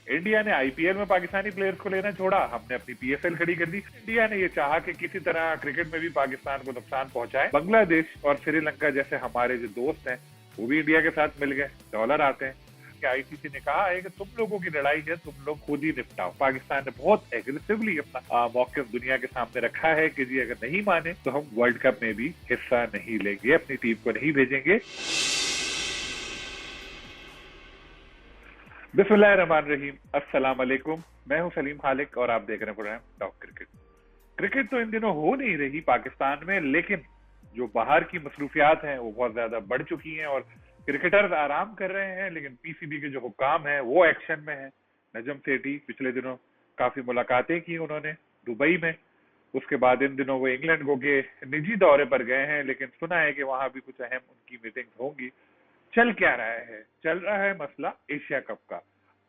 India ने IPL में Pakistani players को लेना छोड़ा, हमने अपनी पीएसएल खड़ी कर दी। इंडिया ने ये चाहा कि किसी तरह क्रिकेट में भी पाकिस्तान को नुकसान पहुंचाए। बांग्लादेश और श्रीलंका जैसे हमारे जो दोस्त हैं वो भी इंडिया के साथ मिल गए, डॉलर आते हैं। आईसीसी ने कहा है कि तुम लोगों की लड़ाई है, तुम लोग खुद ही निपटाओ। पाकिस्तान ने बहुत एग्रेसिवली अपना मौक़िफ़ दुनिया के सामने रखा है कि जी अगर नहीं माने तो हम वर्ल्ड कप में भी हिस्सा नहीं लेंगे, अपनी टीम को नहीं भेजेंगे। बिस्मिल्लाहिर्रहमानिर्रहीम, अस्सलाम वालेकुम। मैं हूं सलीम खालिक और आप देख रहे हैं प्रोग्राम टॉक क्रिकेट। क्रिकेट तो इन दिनों हो नहीं रही पाकिस्तान में, लेकिन जो बाहर की मसरूफियात हैं वो बहुत ज्यादा बढ़ चुकी हैं और क्रिकेटर्स आराम कर रहे हैं, लेकिन पीसीबी के जो हुक्काम हैं वो एक्शन में है। नजम सेठी पिछले दिनों काफी मुलाकातें की उन्होंने दुबई में। उसके बाद इन दिनों वो इंग्लैंड को के निजी दौरे पर गए हैं, लेकिन सुना है कि वहां भी कुछ अहम उनकी मीटिंग्स होंगी। चल क्या रहा है? चल रहा है मसला एशिया कप का।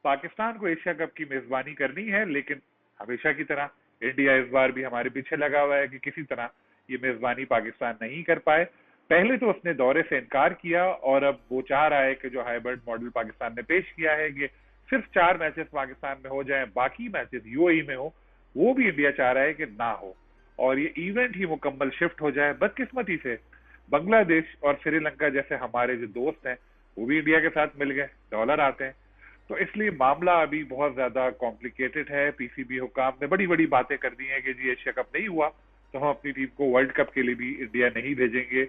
पाकिस्तान को एशिया कप की मेजबानी करनी है, लेकिन हमेशा की तरह इंडिया इस बार भी हमारे पीछे लगा हुआ है कि किसी तरह ये मेजबानी पाकिस्तान नहीं कर पाए। पहले तो उसने दौरे से इनकार किया और अब वो चाह रहा है कि जो हाइब्रिड मॉडल पाकिस्तान ने पेश किया है कि सिर्फ 4 मैचेस पाकिस्तान में हो जाएं, बाकी मैचेस यूएई में हो, वो भी इंडिया चाह रहा है कि ना हो और ये इवेंट ही मुकम्मल शिफ्ट हो जाए। बदकिस्मती से बांग्लादेश और श्रीलंका जैसे हमारे जो दोस्त हैं वो भी इंडिया के साथ मिल गए, डॉलर आते हैं, तो इसलिए मामला अभी बहुत ज्यादा कॉम्प्लिकेटेड है। पीसीबी हुकाम ने बड़ी बड़ी बातें कर दी हैं कि जी एशिया कप नहीं हुआ तो हम अपनी टीम को वर्ल्ड कप के लिए भी इंडिया नहीं भेजेंगे।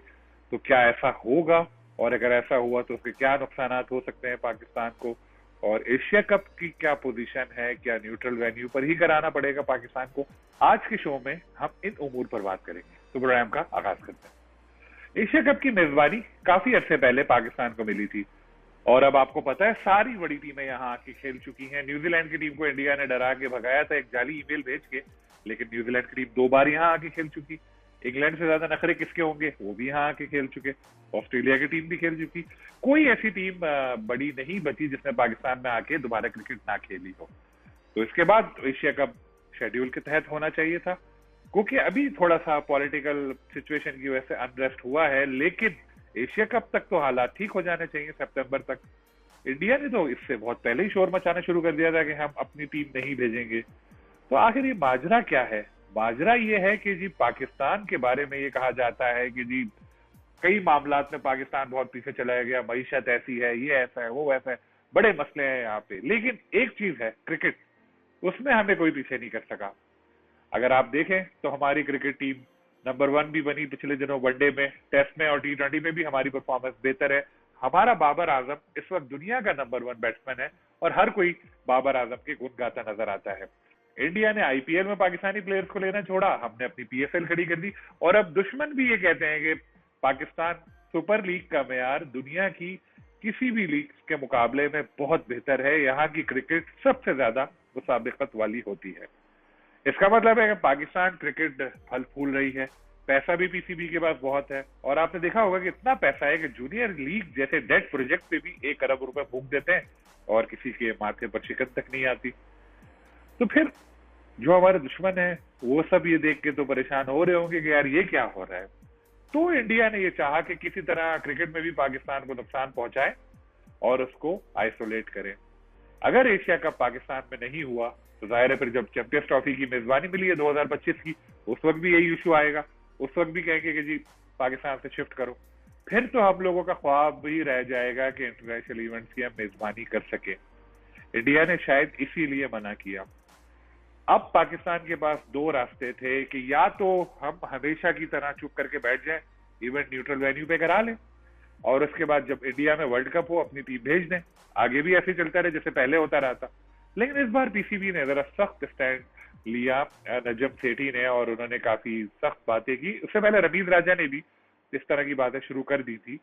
तो क्या ऐसा होगा, और अगर ऐसा हुआ तो उसके क्या नुकसान हो सकते हैं पाकिस्तान को, और एशिया कप की क्या पोजीशन है, क्या न्यूट्रल वेन्यू पर ही कराना पड़ेगा पाकिस्तान को? आज के शो में हम इन उमूर पर बात करेंगे। तो प्रोग्राम का आगाज करते हैं। एशिया कप की मेजबानी काफी अरसे पहले पाकिस्तान को मिली थी और अब आपको पता है सारी बड़ी टीमें यहाँ आके खेल चुकी हैं। न्यूजीलैंड की टीम को इंडिया ने डरा के भगाया था एक जाली ईमेल भेज के, लेकिन न्यूजीलैंड की टीम 2 बार यहाँ आके खेल चुकी। इंग्लैंड से ज्यादा नखरे किसके होंगे, वो भी यहाँ आके खेल चुके। ऑस्ट्रेलिया की टीम भी खेल चुकी। कोई ऐसी टीम बड़ी नहीं बची जिसने पाकिस्तान में आके दोबारा क्रिकेट ना खेली हो। तो इसके बाद एशिया कप शेड्यूल के तहत होना चाहिए था, क्योंकि अभी थोड़ा सा पॉलिटिकल सिचुएशन की वजह से अनरेस्ट हुआ है, लेकिन एशिया कप तक तो हालात ठीक हो जाने चाहिए सितंबर तक। इंडिया ने तो इससे बहुत पहले ही शोर मचाना शुरू कर दिया था कि हम अपनी टीम नहीं भेजेंगे। तो आखिर ये माजरा क्या है? माजरा ये है कि जी पाकिस्तान के बारे में ये कहा जाता है कि जी कई मामलात में पाकिस्तान बहुत पीछे चला गया, मईशत ऐसी है, ये ऐसा है, वो वैसा है, बड़े मसले हैं यहाँ पे। लेकिन एक चीज है क्रिकेट, उसमें हमें कोई पीछे नहीं कर सका। अगर आप देखें तो हमारी क्रिकेट टीम नंबर 1 भी बनी पिछले दिनों वनडे में, टेस्ट में और टी20 में भी हमारी परफॉर्मेंस बेहतर है। हमारा बाबर आजम इस वक्त दुनिया का नंबर 1 बैट्समैन है और हर कोई बाबर आजम के गुण गाता नजर आता है। इंडिया ने आईपीएल में पाकिस्तानी प्लेयर्स को लेना छोड़ा, हमने अपनी पीएसएल खड़ी कर दी और अब दुश्मन भी ये कहते हैं कि पाकिस्तान सुपर लीग का मेयार दुनिया की किसी भी लीग के मुकाबले में बहुत बेहतर है। यहाँ की क्रिकेट सबसे ज्यादा मुसाबिकत वाली होती है। इसका मतलब है कि पाकिस्तान क्रिकेट फल फूल रही है। पैसा भी पीसीबी के पास बहुत है और आपने देखा होगा कि इतना पैसा है कि जूनियर लीग जैसे डेट प्रोजेक्ट पे भी 1 अरब रुपए फूंक देते हैं और किसी के माथे पर शिकन तक नहीं आती। तो फिर जो हमारे दुश्मन है वो सब ये देख के तो परेशान हो रहे होंगे कि यार ये क्या हो रहा है। तो इंडिया ने ये चाहा कि किसी तरह क्रिकेट में भी पाकिस्तान को नुकसान पहुंचाए और उसको आइसोलेट करें। अगर एशिया कप पाकिस्तान में नहीं हुआ तो जाहिर है फिर जब चैंपियंस ट्रॉफी की मेजबानी मिली है 2025 की, उस वक्त भी यही इशू आएगा। उस वक्त भी कहेंगे कि जी पाकिस्तान से शिफ्ट करो। फिर तो हम लोगों का ख्वाब भी रह जाएगा कि इंटरनेशनल इवेंट्स की हम मेजबानी कर सके। इंडिया ने शायद इसीलिए मना किया। अब पाकिस्तान के पास 2 रास्ते थे कि या तो हम हमेशा की तरह चुप करके बैठ जाएं, इवेंट न्यूट्रल वेन्यू पे करा लें और उसके बाद जब इंडिया में वर्ल्ड कप हो अपनी टीम भेज दें, आगे भी ऐसे चलता रहे जैसे पहले होता रहा था। लेकिन इस बार पीसीबी ने जरा सख्त स्टैंड लिया, नजम सेठी ने, और उन्होंने काफी सख्त बातें की। उससे पहले रमीज राजा ने भी इस तरह की बातें शुरू कर दी थी।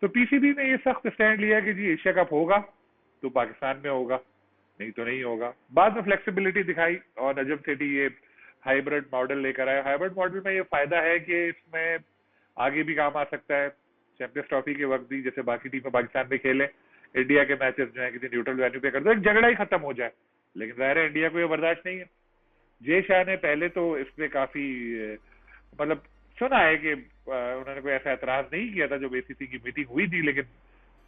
तो पीसीबी ने ये सख्त स्टैंड लिया कि जी एशिया कप होगा तो पाकिस्तान में होगा, नहीं तो नहीं होगा। बाद में फ्लेक्सिबिलिटी दिखाई और नजम सेठी ये हाइब्रिड मॉडल लेकर आए। हाइब्रिड मॉडल में ये फायदा है कि इसमें आगे भी काम आ सकता है। चैंपियंस ट्रॉफी के वक्त भी जैसे बाकी टीमें पाकिस्तान में खेले, इंडिया के मैचेस जो है किसी न्यूट्रल वेन्यू पे कर दो, एक झगड़ा ही खत्म हो जाए। लेकिन जाहिर है इंडिया को ये बर्दाश्त नहीं है। जय शाह ने पहले तो इस पे काफी मतलब सुना है कि उन्होंने कोई ऐसा एतराज नहीं किया था जब एसीसी की मीटिंग हुई थी, लेकिन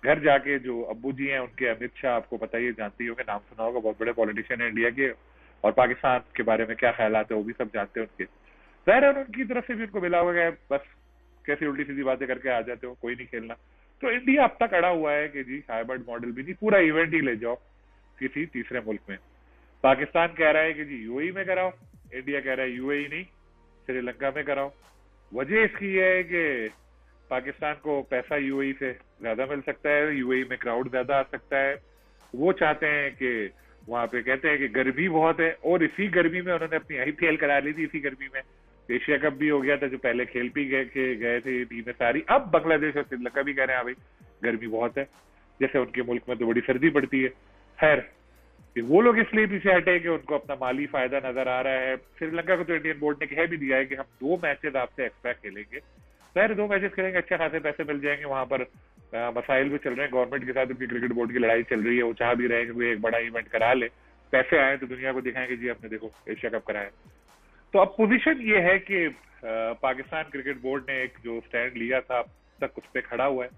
घर जाके जो अब्बू जी हैं उनके, अमित शाह, आपको पता ही है, जानते ही होंगे, नाम सुना होगा, बहुत बड़े पॉलिटिशियन है इंडिया के, और पाकिस्तान के बारे में क्या ख्यालात है वो भी सब जानते हैं उनके। जाहिर है उनकी तरफ से भी उनको मिला होगा कि बस कैसी उल्टी सीधी बातें करके आ जाते हो, कोई नहीं खेलना। तो इंडिया अब तक अड़ा हुआ है कि जी हाइब्रिड मॉडल भी नहीं, पूरा इवेंट ही ले जाओ किसी तीसरे मुल्क में। पाकिस्तान कह रहा है कि जी यूएई में कराओ, इंडिया कह रहा है यूएई नहीं, श्रीलंका में कराओ। वजह इसकी यह है कि पाकिस्तान को पैसा यूएई से ज्यादा मिल सकता है, यूएई में क्राउड ज्यादा आ सकता है। वो चाहते हैं कि वहां पे, कहते हैं कि गर्मी बहुत है, और इसी गर्मी में उन्होंने अपनी आईपीएल करा ली थी, इसी गर्मी में एशिया कप भी हो गया था, जो पहले खेल भी गए थे ये टीमें सारी। अब बांग्लादेश और श्रीलंका भी कह रहे हैं हाँ भाई गर्मी बहुत है, जैसे उनके मुल्क में तो बड़ी सर्दी पड़ती है। खैर, वो लोग इसलिए पीछे हटे कि उनको अपना माली फायदा नजर आ रहा है। श्रीलंका को तो इंडियन बोर्ड ने कह भी दिया है कि हम 2 मैचेस आपसे एक्स्ट्रा खेलेंगे। खैर 2 मैचेस खेलेंगे, अच्छे खासे पैसे मिल जाएंगे। वहां पर मसाइल भी चल रहे हैं, गवर्नमेंट के साथ उनकी क्रिकेट बोर्ड की लड़ाई चल रही है। वो चाह भी रहे हैं कि कोई एक बड़ा इवेंट करा ले, पैसे आए तो दुनिया को दिखाएं कि जी आपने देखो एशिया कप कराया। तो अब पोजीशन ये है कि पाकिस्तान क्रिकेट बोर्ड ने एक जो स्टैंड लिया था अब तक उस पर खड़ा हुआ है।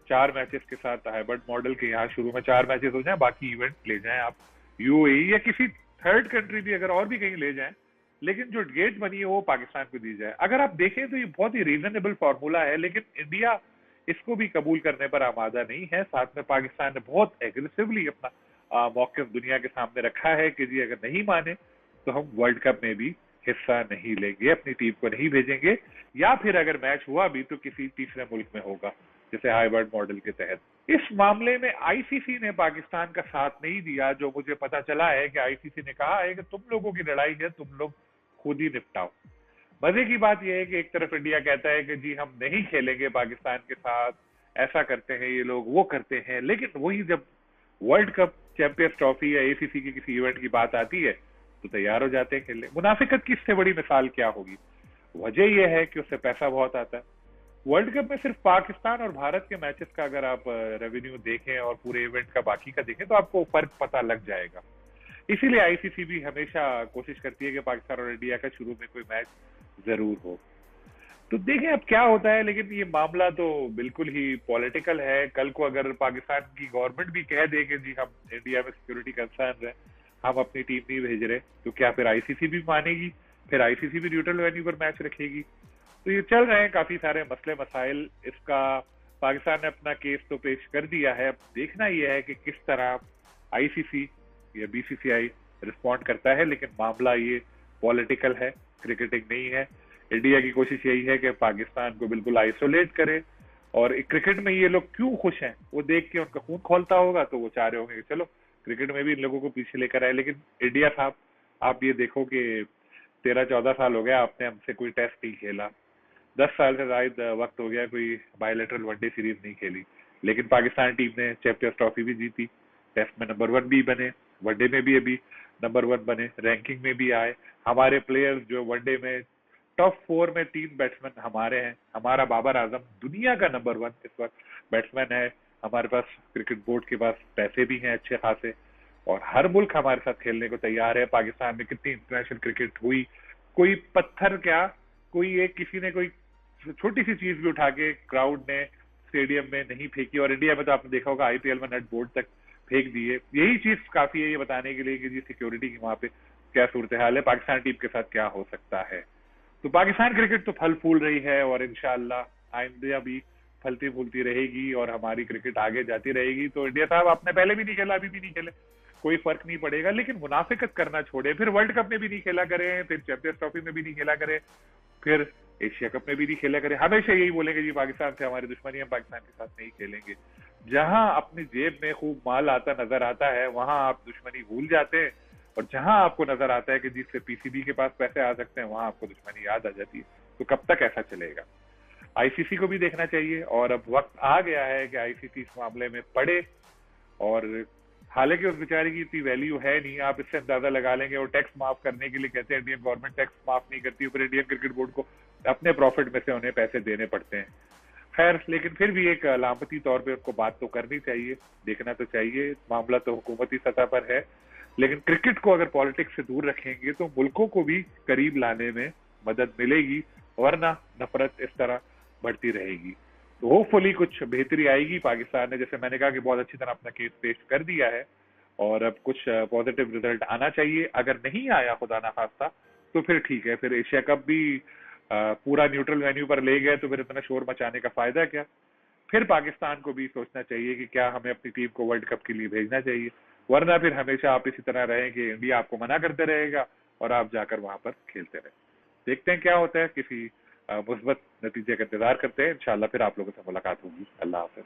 4 मैचेस के साथ हाइब्रिड मॉडल के, यहाँ शुरू में 4 मैचेस हो जाए, बाकी इवेंट ले जाएं आप यूएई या किसी थर्ड कंट्री भी, अगर और भी कहीं ले जाएं, लेकिन जो गेट बनी है वो पाकिस्तान को दी जाए। अगर आप देखें तो ये बहुत ही रीजनेबल फॉर्मूला है, लेकिन इंडिया इसको भी कबूल करने पर आमादा नहीं है। साथ में पाकिस्तान ने बहुत एग्रेसिवली अपना मौक़िफ़ दुनिया के सामने रखा है कि जी अगर नहीं माने तो हम वर्ल्ड कप में भी हिस्सा नहीं लेंगे, अपनी टीम को नहीं भेजेंगे, या फिर अगर मैच हुआ भी तो किसी तीसरे मुल्क में होगा, जैसे हाइब्रिड मॉडल के तहत। इस मामले में आईसीसी ने पाकिस्तान का साथ नहीं दिया। जो मुझे पता चला है कि आईसीसी ने कहा है कि तुम लोगों की लड़ाई है, तुम लोग खुद ही निपटाओ। मजे की बात यह है कि एक तरफ इंडिया कहता है कि जी हम नहीं खेलेंगे पाकिस्तान के साथ, ऐसा करते हैं ये लोग, वो करते हैं, लेकिन वही जब वर्ल्ड कप, चैंपियंस ट्रॉफी या एसीसी की किसी इवेंट की बात आती है तो तैयार हो जाते हैं खेलने। मुनाफिकत की इससे बड़ी मिसाल क्या होगी? वजह यह है कि उससे पैसा बहुत आता है। वर्ल्ड कप में सिर्फ पाकिस्तान और भारत के मैचेस का अगर आप रेवेन्यू देखें और पूरे इवेंट का बाकी का देखें तो आपको फर्क पता लग जाएगा। इसीलिए आईसीसी भी हमेशा कोशिश करती है कि पाकिस्तान और इंडिया का शुरू में कोई मैच जरूर हो। तो देखें अब क्या होता है, लेकिन ये मामला तो बिल्कुल ही पॉलिटिकल है। कल को अगर पाकिस्तान की गवर्नमेंट भी कह दे कि जी हम इंडिया में सिक्योरिटी कंसर्न है, हम अपनी टीम नहीं भेज रहे, तो क्या फिर आईसीसी भी मानेगी? फिर आईसीसी भी न्यूट्रल वेन्यू पर मैच रखेगी? तो ये चल रहे हैं काफी सारे मसले मसाइल। इसका पाकिस्तान ने अपना केस तो पेश कर दिया है, अब देखना यह है कि किस तरह आईसीसी या बीसीसीआई रिस्पॉन्ड करता है। लेकिन मामला ये पॉलिटिकल है, क्रिकेटिंग नहीं है। इंडिया की कोशिश यही है कि पाकिस्तान को बिल्कुल आइसोलेट करे, और क्रिकेट में ये लोग क्यों खुश हैं वो देख के उनका खून खौलता होगा, तो वो चाह रहे होंगे कि चलो क्रिकेट में भी इन लोगों को पीछे लेकर आए। लेकिन इंडिया साहब, आप ये देखो कि 13-14 साल हो गया आपने हमसे कोई टेस्ट नहीं खेला, 10 साल से ज्यादा वक्त हो गया कोई बायलैटरल वनडे सीरीज नहीं खेली, लेकिन पाकिस्तान टीम ने चैंपियंस ट्रॉफी भी जीती, टेस्ट में नंबर 1 भी बने, वनडे में भी अभी नंबर 1 बने, रैंकिंग में भी आए। हमारे प्लेयर्स जो वनडे में टॉप 4 में 3 बैट्समैन हमारे हैं। हमारा बाबर आजम दुनिया का नंबर 1 इस वक्त बैट्समैन है। हमारे पास क्रिकेट बोर्ड के पास पैसे भी हैं अच्छे खासे, और हर मुल्क हमारे साथ खेलने को तैयार है। पाकिस्तान में कितनी इंटरनेशनल क्रिकेट हुई, कोई पत्थर क्या, कोई एक किसी ने कोई छोटी सी चीज भी उठा के क्राउड ने स्टेडियम में नहीं फेंकी। और इंडिया में तो आपने देखा होगा आईपीएल में नट बोर्ड तक फेंक दिए। यही चीज काफी है ये बताने के लिए कि जी सिक्योरिटी की वहां पे क्या सूरत हाल है, पाकिस्तान टीम के साथ क्या हो सकता है। तो पाकिस्तान क्रिकेट तो फल फूल रही है, और इंशाल्लाह आइंदा भी फलती फूलती रहेगी और हमारी क्रिकेट आगे जाती रहेगी। तो इंडिया साहब, आपने पहले भी नहीं खेला, अभी भी नहीं खेले, कोई फर्क नहीं पड़ेगा, लेकिन मुनाफिकत करना छोड़े। फिर वर्ल्ड कप में भी नहीं खेला करें, फिर चैंपियंस ट्रॉफी में भी नहीं खेला करें, फिर एशिया कप में भी नहीं खेला करें। हमेशा यही बोलेंगे जी पाकिस्तान से हमारी दुश्मनी, हम पाकिस्तान के साथ नहीं खेलेंगे। जहां अपनी जेब में खूब माल आता नजर आता है वहां आप दुश्मनी भूल जाते हैं, और जहां आपको नजर आता है कि जिससे पीसीबी के पास पैसे आ सकते हैं वहां आपको दुश्मनी याद आ जाती है। तो कब तक ऐसा चलेगा? आईसीसी को भी देखना चाहिए, और अब वक्त आ गया है कि आईसीसी इस मामले में पड़े। और हालांकि उस बेचारे की इतनी वैल्यू है नहीं, आप इससे अंदाजा लगा लेंगे। और टैक्स माफ करने के लिए कहते हैं, इंडियन गवर्नमेंट टैक्स माफ नहीं करती, फिर इंडियन क्रिकेट बोर्ड को अपने प्रॉफिट में से उन्हें पैसे देने पड़ते हैं। खैर, लेकिन फिर भी एक अलामती तौर पे उनको बात तो करनी चाहिए, देखना तो चाहिए। मामला तो हुकूमती सतह पर है, लेकिन क्रिकेट को अगर पॉलिटिक्स से दूर रखेंगे तो मुल्कों को भी करीब लाने में मदद मिलेगी, वरना नफरत इस तरह बढ़ती रहेगी। तो होपफुली कुछ बेहतरी आएगी। पाकिस्तान ने, जैसे मैंने कहा, कि बहुत अच्छी तरह अपना केस पेश कर दिया है और अब कुछ पॉजिटिव रिजल्ट आना चाहिए। अगर नहीं आया खुदा ना खास्ता तो फिर ठीक है, फिर एशिया कप भी पूरा न्यूट्रल वेन्यू पर ले गए तो फिर इतना शोर मचाने का फायदा क्या। फिर पाकिस्तान को भी सोचना चाहिए कि क्या हमें अपनी टीम को वर्ल्ड कप के लिए भेजना चाहिए, वरना फिर हमेशा आप इसी तरह रहें कि इंडिया आपको मना करते रहेगा और आप जाकर वहां पर खेलते रहे। देखते हैं क्या होता है, किसी मुस्बत नतीजे का इंतजार करते हैं। इंशाल्लाह फिर आप लोगों से मुलाकात होगी। अल्लाह हाफिज।